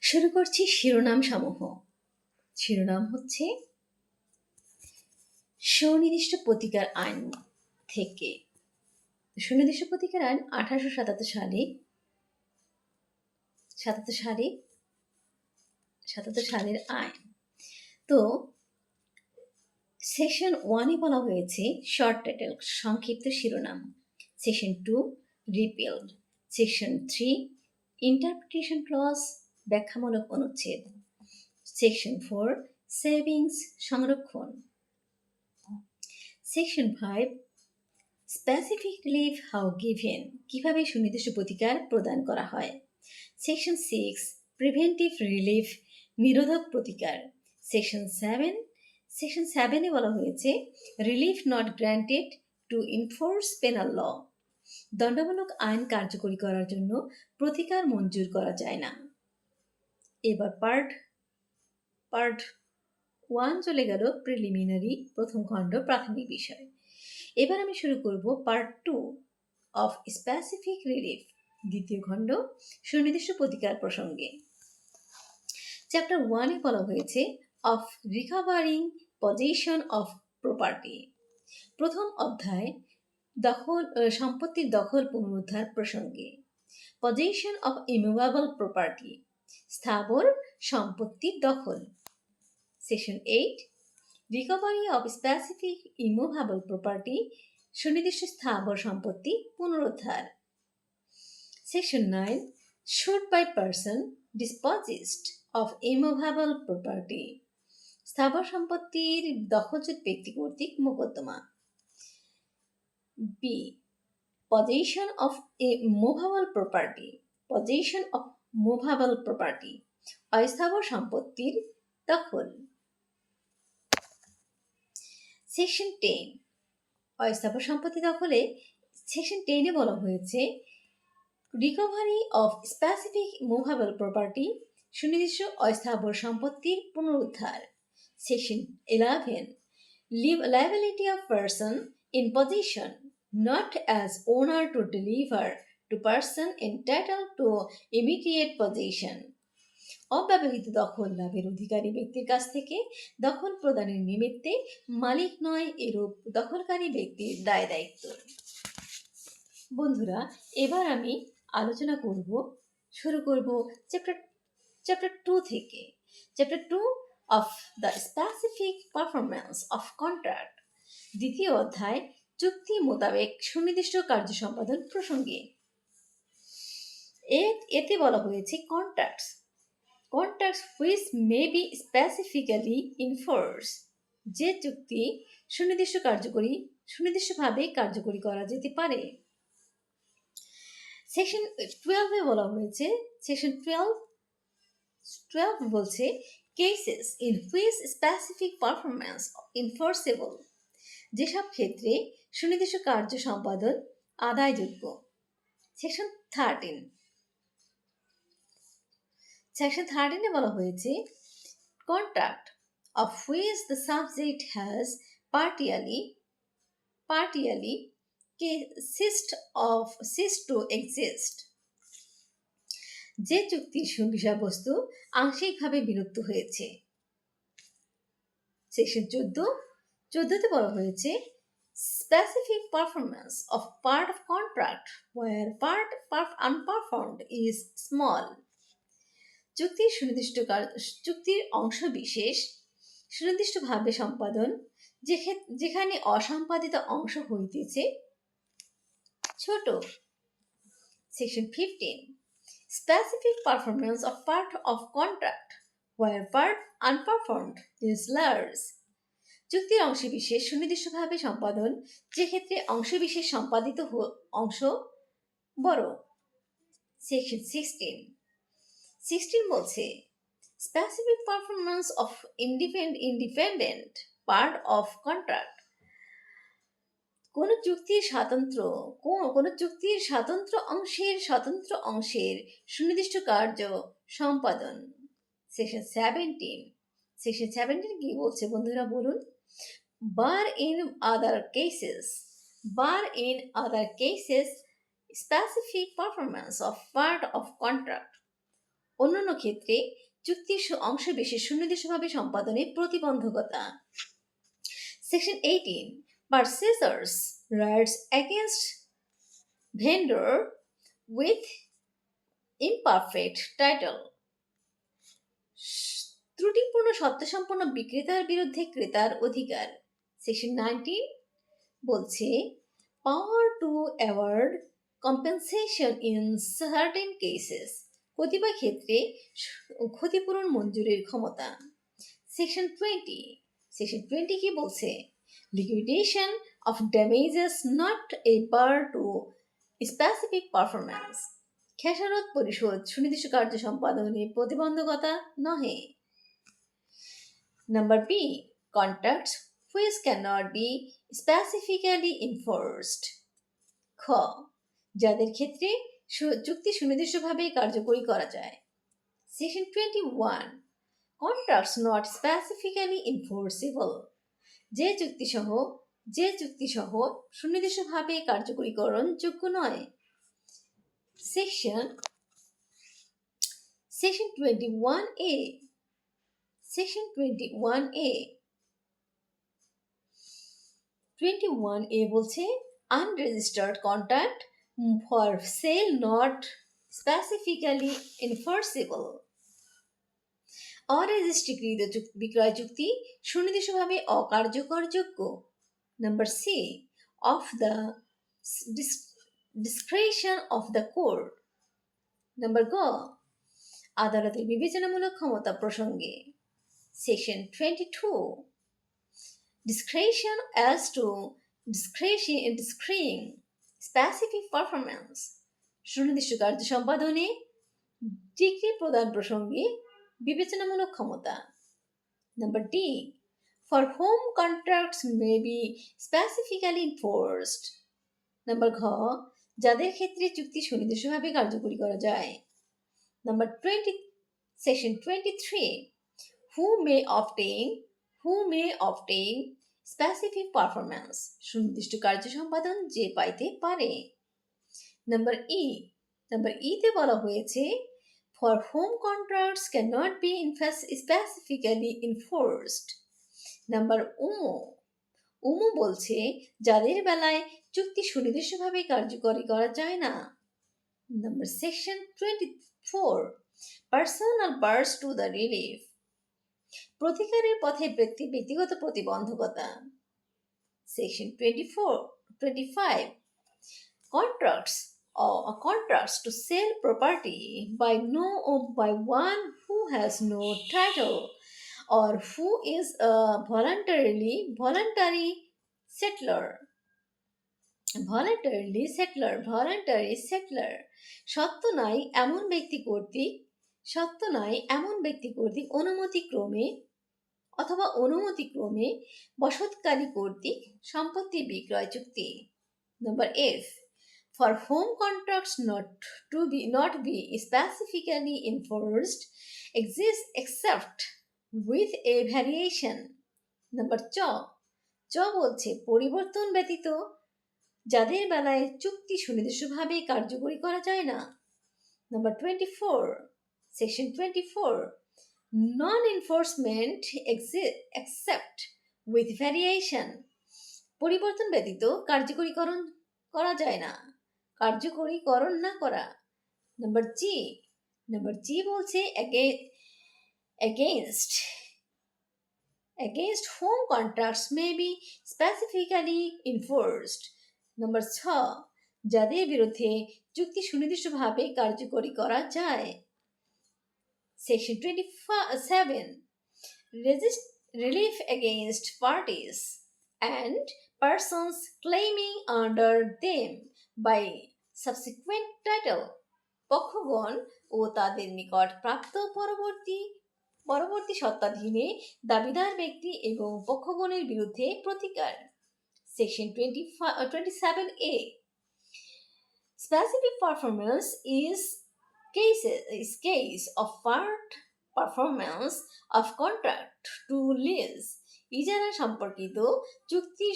শুরু করছি শিরোনাম সমূহ। শিরোনাম হচ্ছে সুনির্দিষ্ট প্রতিকার আইন থেকে। সুনির্দিষ্ট প্রতিকার আইন 1877 সালের আইন। তো সেকশন 1-এ বলা হয়েছে শর্ট টাইটেল, সংক্ষিপ্ত শিরোনাম। সেকশন 2 রিপিলড। সেকশন 3 ইন্টারপ্রিটেশন ক্লজ, ব্যাখ্যামূলক অনুচ্ছেদ। সেকশন 4 সেভিংস, সংরক্ষণ। Section 5 specific relief how given, কিভাবে সুনির্দিষ্ট প্রতিকার প্রদান করা হয়। সেকশন 6 প্রিভেন্টিভ রিলিফ, নিরোধক প্রতিকার। সেকশন 7-এ বলা হয়েছে relief not granted to enforce penal law, দণ্ডমূলক আইন কার্যকরী করার জন্য প্রতিকার মঞ্জুর করা যায় না। এবার পার্ট 1 চলে গেল, প্রিলিমিনারি, প্রথম খণ্ড, প্রাথমিক বিষয়। এবার আমি শুরু করব পার্ট 2 অফ স্পেসিফিক রিলিফ, দ্বিতীয় খণ্ড, সুনির্দিষ্ট প্রতিকার প্রসঙ্গে। চ্যাপ্টার 1-এ বলা হয়েছে of recovering position of property. প্রথম অধ্যায় সম্পত্তির দখল পুনরুদ্ধার প্রসঙ্গে। পজিশন অফ ইমুভেবল প্রপার্টি, স্থাবর সম্পত্তির দখল। Section 8 recovery of specific immovable property, সুনির্দিষ্ট স্থাবর সম্পত্তি পুনরুদ্ধার। Section 9 suit by person dispossessed of immovable property, স্থাবর সম্পত্তির দখলচ্যুত ব্যক্তি কর্তৃক মোকদ্দমা। Be possession of a movable property, possession of movable property, অস্থাবর সম্পত্তির দখল। সেকশন 10 অস্থাবর সম্পত্তি দখলে। সেকশন 10-এ বলা হয়েছে recovery of specific movable property, সুনির্দিষ্ট অস্থাবর সম্পত্তির পুনরুদ্ধার। Section 11 liability of person in possession not as owner to deliver to person entitled to immediate possession, অব্যবহৃত দখল লাভের অধিকারী ব্যক্তির কাছ থেকে দখল প্রদানের নিমিত্তে মালিক নয় এরূপ দখলকারী ব্যক্তির দায় দায়িত্ব। বন্ধুরা, এবার আমি আলোচনা শুরু করব চ্যাপ্টার 2 থেকে। Chapter 2 of the specific performance of contract, দ্বিতীয় অধ্যায় চুক্তি মোতাবেক সুনির্দিষ্ট কার্য সম্পাদন প্রসঙ্গে। এতে বলা হয়েছে contracts which may be specifically enforce, যে চুক্তি সুনির্দিষ্টভাবে কার্যকরী করা যেতে পারে। সেকশন 12-এ বলা হয়েছে, সেকশন 12 বলছে cases in which specific performance enforceable, যেসব ক্ষেত্রে সুনির্দিষ্ট কার্য সম্পাদন আদায়যোগ্য। সেকশন 13-এ বলা হয়েছে contract of which the subject has partially ceased to exist, যে চুক্তির বিষয়বস্তু আংশিকভাবে বিলুপ্ত হয়েছে। সেকশন 14-তে বলা হয়েছে specific performance of part of contract where part unperformed is small, চুক্তির অংশ বিশেষ সুনির্দিষ্টভাবে সম্পাদন যেখানে অসম্পাদিত অংশ হইতেছে ছোট। Section 15 specific performance of part of contract where part unperformed is large, চুক্তির অংশবিশেষ সুনির্দিষ্টভাবে সম্পাদন যে ক্ষেত্রে অংশবিশেষ সম্পাদিত অংশ বড়। সেকশন 16 বলছে specific performance of independent part of contract, কোন চুক্তির স্বতন্ত্র অংশের সুনির্দিষ্ট কার্য সম্পাদন। সেকশন 17 কি বলছে বন্ধুরা বলুন? Bar in other cases specific performance of part of contract অন্যান্য ক্ষেত্রে চুক্তির অংশবিশেষ সুনির্দিষ্টভাবে সম্পাদনে প্রতিবন্ধকতা। Section 18 Purchasers' rights against vendor with imperfect title. ত্রুটিপূর্ণ সত্তাসম্পন্ন বিক্রেতার বিরুদ্ধে ক্রেতার অধিকার। সেকশন 19 বলছে power to award compensation in certain cases, কতিপয় ক্ষেত্রে ক্ষতিপূরণ মঞ্জুরির ক্ষমতা। সেকশন 20 কি বলছে? Liquidation of damages not a bar to specific performance, খেসারত পরিশোধ সুনির্দিষ্ট কার্য সম্পাদনে প্রতিবন্ধকতা নহে। Number B, contracts which cannot be specifically enforced. খ, যাদের ক্ষেত্রে চুক্তি সুনির্দিষ্টভাবে কার্যকরী করা যায়। Section 21 contracts not specifically enforceable, যে চুক্তিসহ সুনির্দিষ্টভাবে কার্যকরীকরণ যোগ্য নয়। সেকশন 21A Section 21A বলছে unregistered contract for sale not specifically enforceable, অরেজিস্ট্রিকৃত বিক্রয় চুক্তি সুনির্দিষ্টভাবে অকার্যকরযোগ্য। Number C, of the discretion of the court. Number গ, আদালতের বিবেচনামূলক ক্ষমতা প্রসঙ্গে। Section 22 discretion as to discretion specific performance, সুনির্দিষ্ট কার্য সম্পাদনে ডিগ্রি প্রদান প্রসঙ্গে বিবেচনামূলক ক্ষমতা। Number D, for whom contracts may be specifically enforced. Number ঘ, যাদের ক্ষেত্রে চুক্তি সুনির্দিষ্টভাবে কার্যকরী করা যায়। Number 20 section 23 who may obtain specific performance, সুনির্দিষ্ট কার্য সম্পাদন যে পাইতে পারে। নাম্বার ই তে বলা হয়েছে for whom contracts cannot be specifically enforced. Number উমো বলছে যাদের বেলায় চুক্তি সুনির্দিষ্টভাবে কার্যকরী করা যায় না। Number section 24 personal bars to the relief, প্রতিকারের পথে ব্যক্তিগত প্রতিবন্ধকতা। Section 25 contracts to sell property by one who has no title or who is a voluntary settler. সত্য নাই এমন ব্যক্তি কর্তৃক অনুমতিক্রমে বসতকারী কর্তৃক সম্পত্তি বিক্রয় চুক্তি। Number F, for whom contracts not be specifically enforced exist except with a variation. Number চ বলছে পরিবর্তন ব্যতীত যাদের বেলায় চুক্তি সুনির্দিষ্টভাবে কার্যকরী করা যায় না। Number 24 section 24 non-enforcement except with variation, পরিবর্তন ব্যতীত কার্যকরীকরণ না করা। নাম্বার জি বলছে against whom contracts may be specifically enforced. Number 6 যাদের বিরুদ্ধে চুক্তি সুনির্দিষ্টভাবে কার্যকরী করা যায়। Section 27 relief against parties and persons claiming under them by subsequent title, পক্ষগণ ও তাদের নিকট প্রাপ্ত পরবর্তী সত্তাধীনে দাবিদার ব্যক্তি এবং পক্ষগণের বিরুদ্ধে প্রতিকার। Section 27A specific performance is case of part performance of contract to lease, ইজারা সম্পর্কিত চুক্তির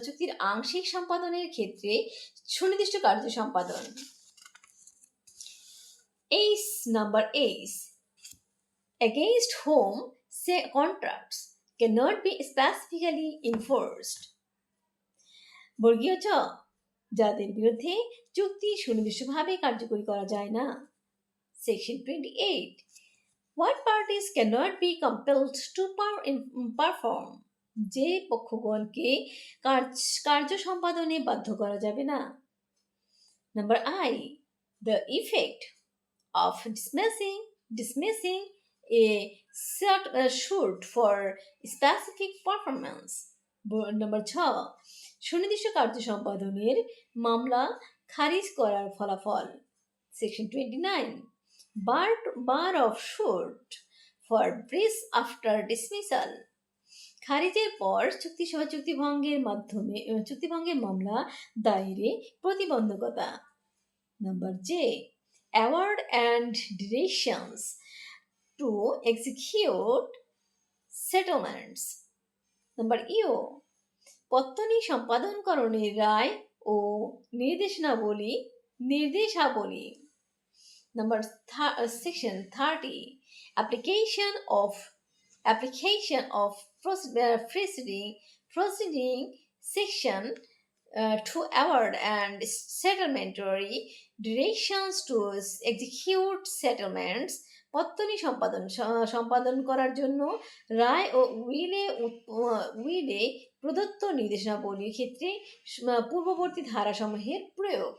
চুক্তির আংশিক সম্পাদনের ক্ষেত্রে সুনির্দিষ্ট কার্য সম্পাদন। Number ace, against whom say contracts cannot be specifically enforced. বর্গীয় চ, যাদের বিরুদ্ধে চুক্তি সুনির্দিষ্টভাবে কার্যকরী করা যায় না। Section 28, what parties cannot be compelled to perform, যে পক্ষগণকে কার্য সম্পাদনে বাধ্য করা যাবে না। Number I, the effect of dismissing a suit for specific performance. Number 6, সুনির্দিষ্ট কার্য সম্পাদনের মামলা খারিজ করার ফলাফল। Section 29, bar of suit for breach after dismissal, খারিজের পর চুক্তিভঙ্গের মামলা দায়েরে প্রতিবন্ধকতা। Number J, award and directions to execute settlements. Number U, পত্তনি সম্পাদনকরণের রায় ও নির্দেশাবলী। Section 30, application of proceeding section to award and settlementary directions to execute settlements, পত্তনি সম্পাদন করার জন্য রায় ও Willey প্রদত্ত নির্দেশাবলীর ক্ষেত্রে পূর্ববর্তী ধারাসমূহের প্রয়োগ।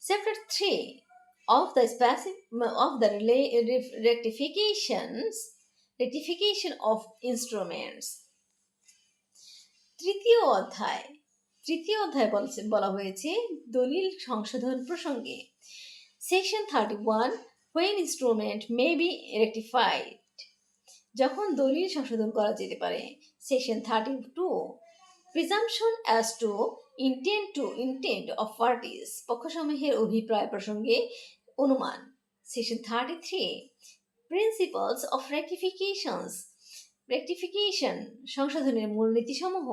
Chapter 3 of the rectification of instruments. তৃতীয় অধ্যায় বলা হয়েছে দলিল সংশোধন প্রসঙ্গে। Section 31, when instrument may be rectified, যখন দলিল সংশোধন করা যেতে পারে। Section 32, presumption as to intent of parties, পক্ষসমূহের অভিপ্রায় প্রসঙ্গে অনুমান। Section 33, principles of rectification, সংশোধনের মূলনীতিসমূহ।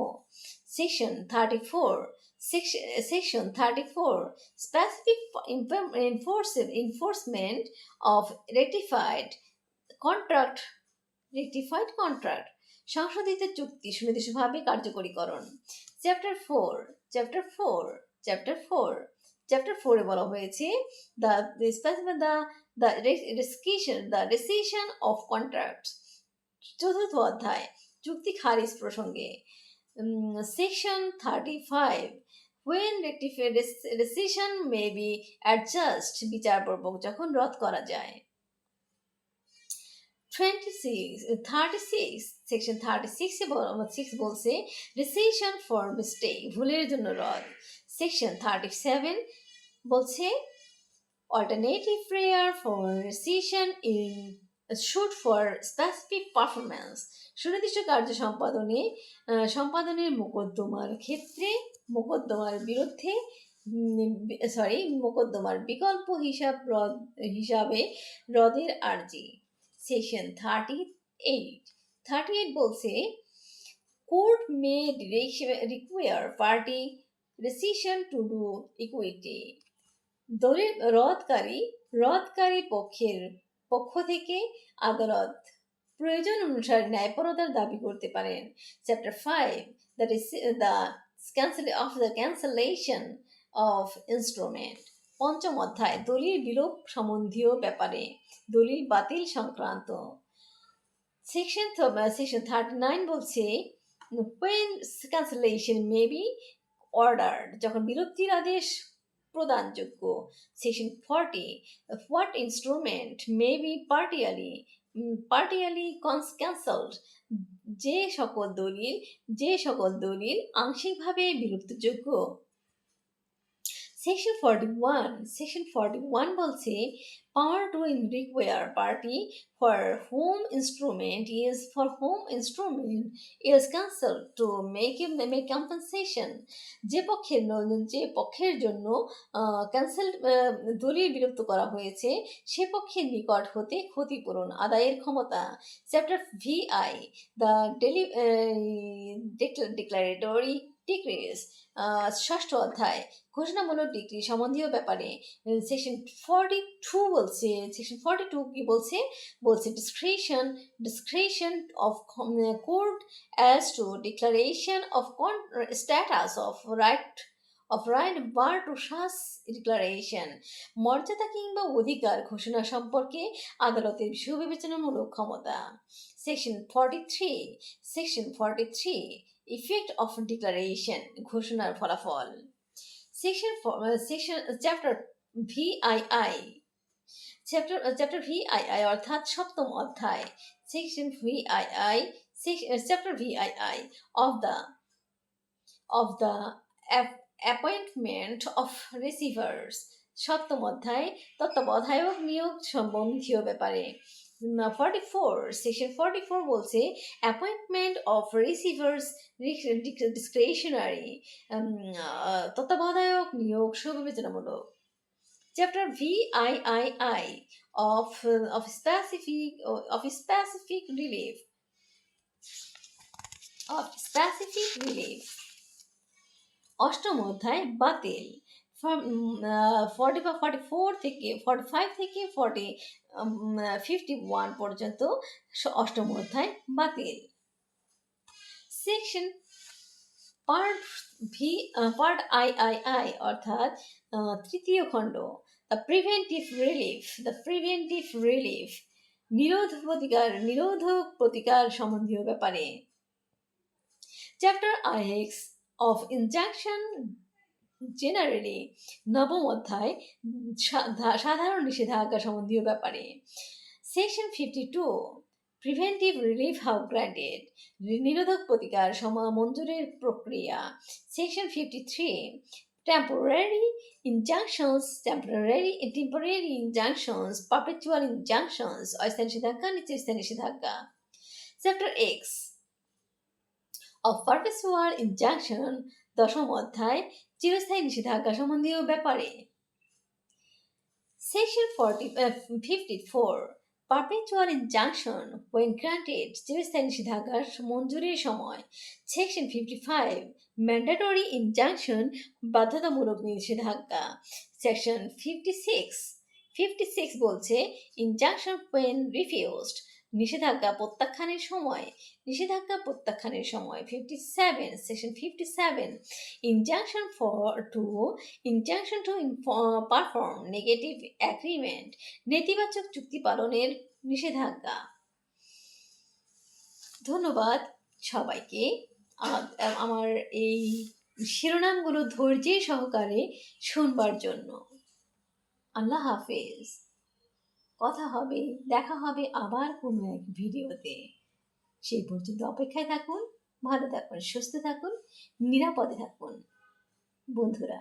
Section 34, specific enforcement of rectified contract, সংশোধিত চুক্তি সুনির্দিষ্টভাবে কার্যকরীকরণ। Chapter 4 এ বলা হয়েছে the rescission of contracts. চতুর্থ অধ্যায় চুক্তি খারিজ প্রসঙ্গে। Section 35, when rescission may be adjust, বিচারপূর্বক যখন রদ করা যায়। 36, Section 36 বলছে rescission for mistake, ভুলের জন্য রদ। Section 37 বলছে alternative prayer for rescission in suit for specific performance, সুনির্দিষ্ট কার্য সম্পাদনের মোকদ্দমার বিকল্প হিসাবে রদের আর্জি। Section 38 বলছে court may require party rescission to do equity, দলিল রদকারী পক্ষ থেকে আদালত প্রয়োজন অনুসারে ন্যায়পরতার দাবি করতে পারেন। Chapter 5, the cancellation of instrument. পঞ্চম অধ্যায় দলিল বিলোপ সম্বন্ধীয় ব্যাপারে, দলিল বাতিল সংক্রান্ত। Section 39 বলছে when cancellation may be ordered, যখন বিলুপ্তির আদেশ প্রদানযোগ্য। Section 40, what instrument may be partially cancelled, যে সকল দলিল আংশিকভাবে বিলুপ্তযোগ্য। Section 41 বলছে power to require party for whom instrument is cancelled to make compensation, যে পক্ষের জন্য দলিল বিলুপ্ত করা হয়েছে সে পক্ষের নিকট হতে ক্ষতিপূরণ আদায়ের ক্ষমতা। Chapter VI, the declaratory decrease, ষষ্ঠ অধ্যায় ঘোষণামূলক ডিগ্রি সম্বন্ধীয় ব্যাপারে সেকশন 42 বলছে, সেকশন 42 কি বলছে? বলছে discretion of court as to declaration of status of right bar to such declaration, মর্যাদা কিংবা অধিকার ঘোষণা সম্পর্কে আদালতের সুবিবেচনামূলক ক্ষমতা। সেকশন 43 ইফেক্ট অফ ডিক্লারেশন, ঘোষণার ফলাফল। চ্যাপ্টার ভিআইআই, চ্যাপ্টার ভিআইআই অর্থাৎ সপ্তম অধ্যায়। Section VII, chapter VII of the appointment of receivers, সপ্তম অধ্যায় তত্ত্বাবধায়ক নিয়োগ সম্বন্ধীয় ব্যাপারে। 44, সেকশন 44 বলছে অ্যাপয়েন্টমেন্ট অফ রিসিভার্স ডিসক্রিশনারি, তত্ত্বাবধায়ক নিয়োগ সুবিবেচনামূলক। Chapter VII of specific relief, অষ্টম অধ্যায় বাতিল। 45 থেকে 51 পর্যন্ত অষ্টম অধ্যায় বাতিল। সেকশন পার্ট আই অর্থাৎ তৃতীয় খণ্ড দ্য প্রিভেন্টিভ রিলিফ, নিরোধক প্রতিকার সম্বন্ধীয় ব্যাপারে। Chapter IX of injunction generally, নবম অধ্যায় সাধারণ নিষেধাজ্ঞা সম্বন্ধীয় ব্যাপারে। Section 52 preventive relief how granted, নিরোধক প্রতিকার মঞ্জুরের প্রক্রিয়া। Section 53 temporary injunctions, perpetual injunctions, অস্থায়ী নিষেধাজ্ঞা, নিত্যস্থায়ী নিষেধাজ্ঞা। Chapter X of perpetual injunction, দশম অধ্যায় চিরস্থায়ী নিষেধাজ্ঞা সম্বন্ধীয় ব্যাপারে। Section 54 perpetual injunction when granted, চিরস্থায়ী নিষেধাজ্ঞার মঞ্জুরির সময়। সেকশন 55 ম্যান্ডেটরি ইনজাংশন, বাধ্যতামূলক নিষেধাজ্ঞা। সেকশন 56 বলছে ইনজাংশন when refused, নিষেধাজ্ঞা প্রত্যাখ্যানের সময়। 57, section 57 injunction to perform negative agreement, নেতিবাচক চুক্তি পালনের নিষেধাজ্ঞা। ধন্যবাদ সবাইকে আমার এই শিরোনামগুলো ধৈর্যের সহকারে শুনবার জন্য। আল্লাহ হাফেজ। দেখা হবে আবার কোনো এক ভিডিওতে। সেই পর্যন্ত অপেক্ষায় থাকুন, ভালো থাকুন, সুস্থ থাকুন, নিরাপদে থাকুন বন্ধুরা।